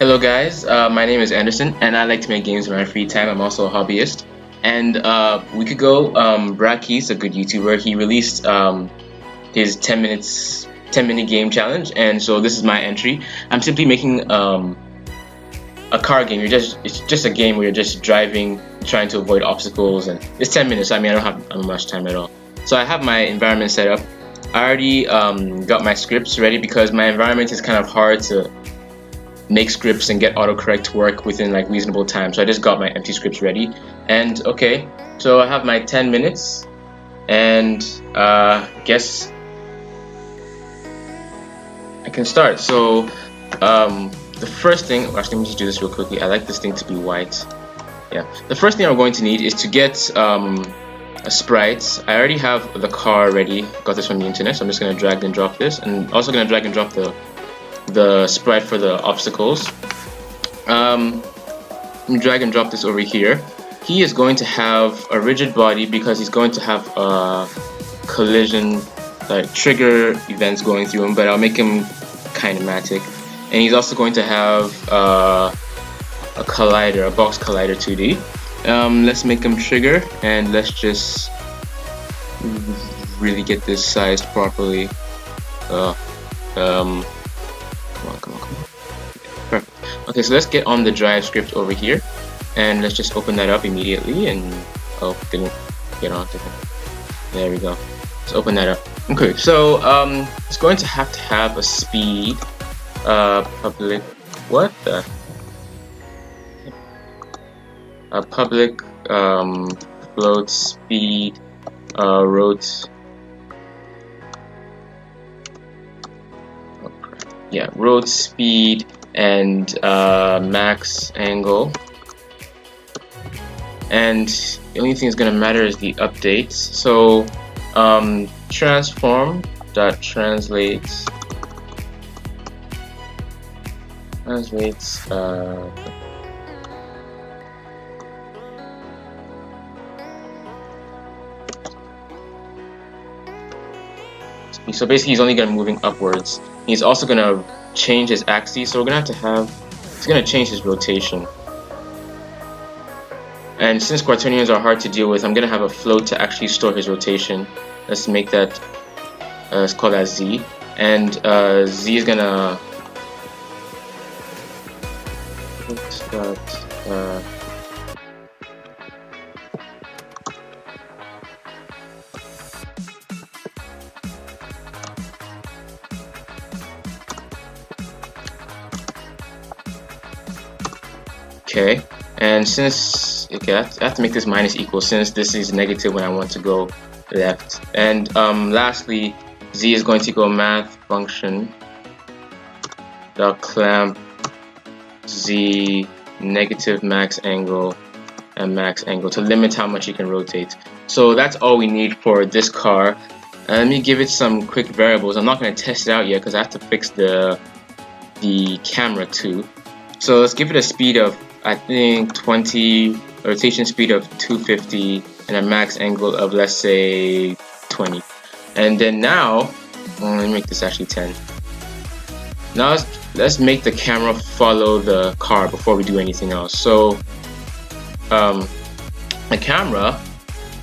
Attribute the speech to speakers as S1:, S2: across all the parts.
S1: Hello guys, my name is Anderson and I like to make games in my free time. I'm also a hobbyist. And a week ago, Brackey's a good YouTuber. He released his 10-minute game challenge, and so this is my entry. I'm simply making a car game. It's just a game where you're just driving, trying to avoid obstacles, and it's 10 minutes. I mean, I don't have much time at all. So I have my environment set up. I already got my scripts ready because my environment is kind of hard to make scripts and get autocorrect to work within like reasonable time. So I just got my empty scripts ready. And okay, so I have my 10 minutes, and guess I can start. So the first thing, actually let me just do this real quickly. I like this thing to be white. Yeah, the first thing I'm going to need is to get a sprite. I already have the car ready. Got this from the internet, so I'm just gonna drag and drop this, and also gonna drag and drop the sprite for the obstacles. Drag and drop this over here. He is going to have a rigid body because he's going to have a collision, like trigger events going through him, but I'll make him kinematic. And he's also going to have a collider, a box collider 2D. Let's make him trigger, and let's just really get this sized properly. Come on. Perfect. Okay, so let's get on the drive script over here, and let's just open that up immediately. And oh, didn't get on. There we go. Let's open that up. Okay, so it's going to have a speed. Public. What the? A public float speed road. Yeah, road speed and max angle. And the only thing that's gonna matter is the updates. So transform dot translates so basically he's only gonna be moving upwards. He's also gonna change his axis, so we're gonna he's gonna change his rotation. And since quaternions are hard to deal with, I'm gonna have a float to actually store his rotation. Let's make that, let's call that Z. And Z is gonna okay, and since I have to make this minus equal since this is negative when I want to go left. And lastly, Z is going to go math function dot clamp Z negative max angle and max angle to limit how much you can rotate. So that's all we need for this car. Let me give it some quick variables. I'm not going to test it out yet because I have to fix the camera too. So let's give it a speed of, I think, 20, a rotation speed of 250, and a max angle of, let's say, 20. And then now, let me make this actually 10. Now let's make the camera follow the car before we do anything else. So the camera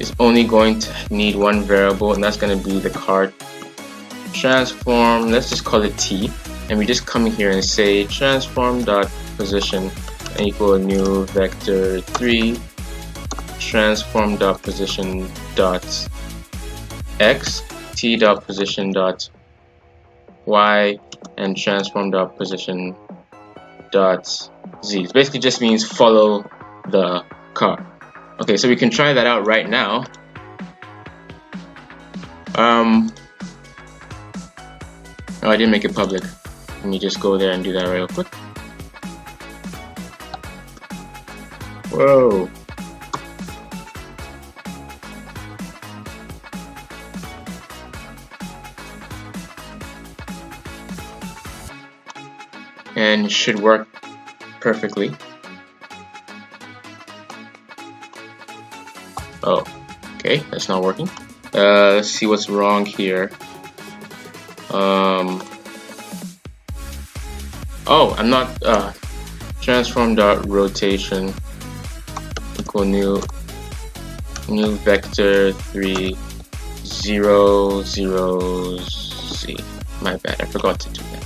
S1: is only going to need one variable, and that's going to be the car transform. Let's just call it T, and we just come here and say transform dot position and equal a new vector 3 transform dot position dot x t dot position dot y and transform dot position dot z. It basically just means follow the car. Okay, so we can try that out right now. Oh, I didn't make it public. Let me just go there and do that real quick. Whoa. And it should work perfectly. Oh, okay, that's not working. Let's see what's wrong here. Oh, I'm not. transform dot rotation equal new vector 3 0 0 z. My bad, I forgot to do that.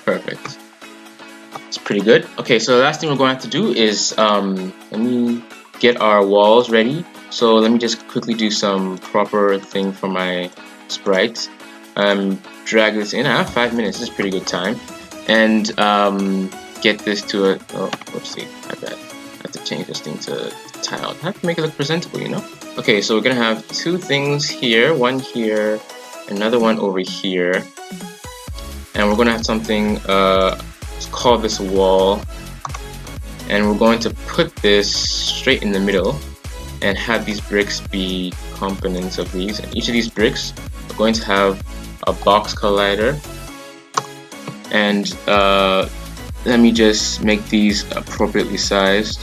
S1: Perfect. It's pretty good. Okay, so the last thing we're going to have to do is let me get our walls ready. So let me just quickly do some proper thing for my sprite. Drag this in. I have 5 minutes. This is pretty good time. And get this to a. Oh, whoopsie. My bad. I have to change this thing to tile. I have to make it look presentable, you know. Okay, so we're gonna have two things here. One here, another one over here. And we're going to have something, let's call this a wall, and we're going to put this straight in the middle and have these bricks be components of these, and each of these bricks are going to have a box collider. And let me just make these appropriately sized.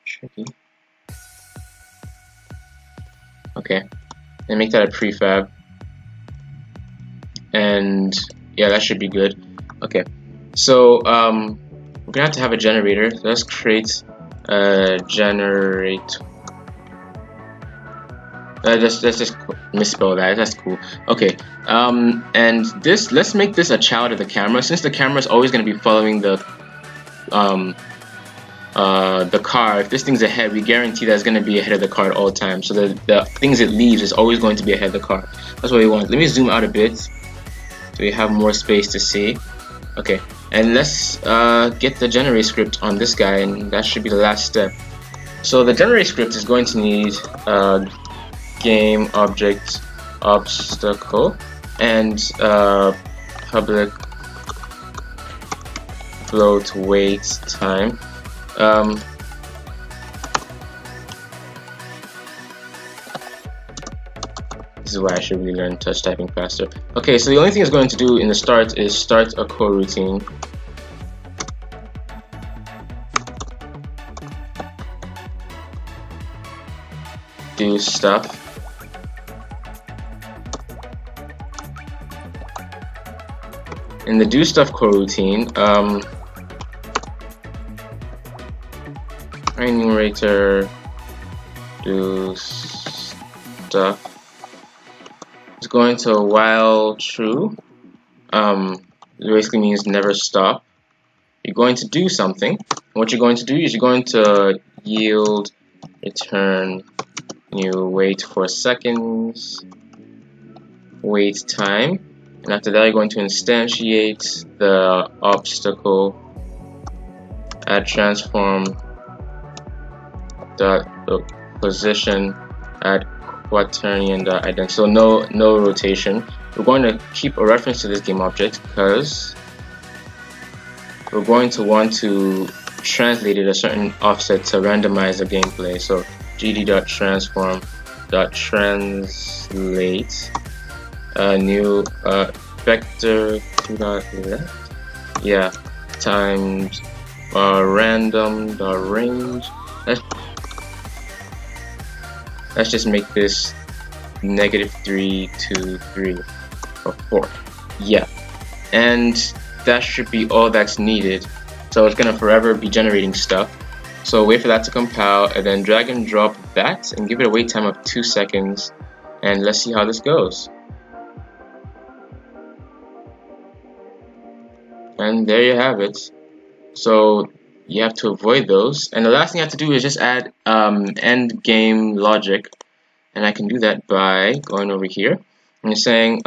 S1: Tricky. Okay, and make that a prefab, and yeah, that should be good. Okay, so we're gonna have to have a generator. So let's create a generator. Let's just misspell that. That's cool. Okay, and this, let's make this a child of the camera, since the camera is always going to be following the car. If this thing's ahead, we guarantee that it's going to be ahead of the car at all times. So the things it leaves is always going to be ahead of the car. That's what we want. Let me zoom out a bit so we have more space to see. Okay, and let's get the generate script on this guy, and that should be the last step. So the generate script is going to need game object obstacle and public float wait time. This is why I should really learn touch typing faster. Okay, so the only thing it's going to do in the start is start a coroutine. Do stuff. In the do stuff coroutine, enumerator do stuff is going to while true. It basically means never stop. You're going to do something. What you're going to do is you're going to yield return new wait for seconds wait time, and after that you're going to instantiate the obstacle at transform dot position at quaternion dot identity. So no rotation. We're going to keep a reference to this game object because we're going to want to translate it a certain offset to randomize the gameplay. So gd.transform.translate new vector 2.left, yeah, times random.range. Let's just make this -3 to 3 or 4. Yeah, and that should be all that's needed. So it's gonna forever be generating stuff. So wait for that to compile, and then drag and drop that and give it a wait time of 2 seconds, and let's see how this goes. And there you have it. So you have to avoid those, and the last thing you have to do is just add end game logic, and I can do that by going over here and saying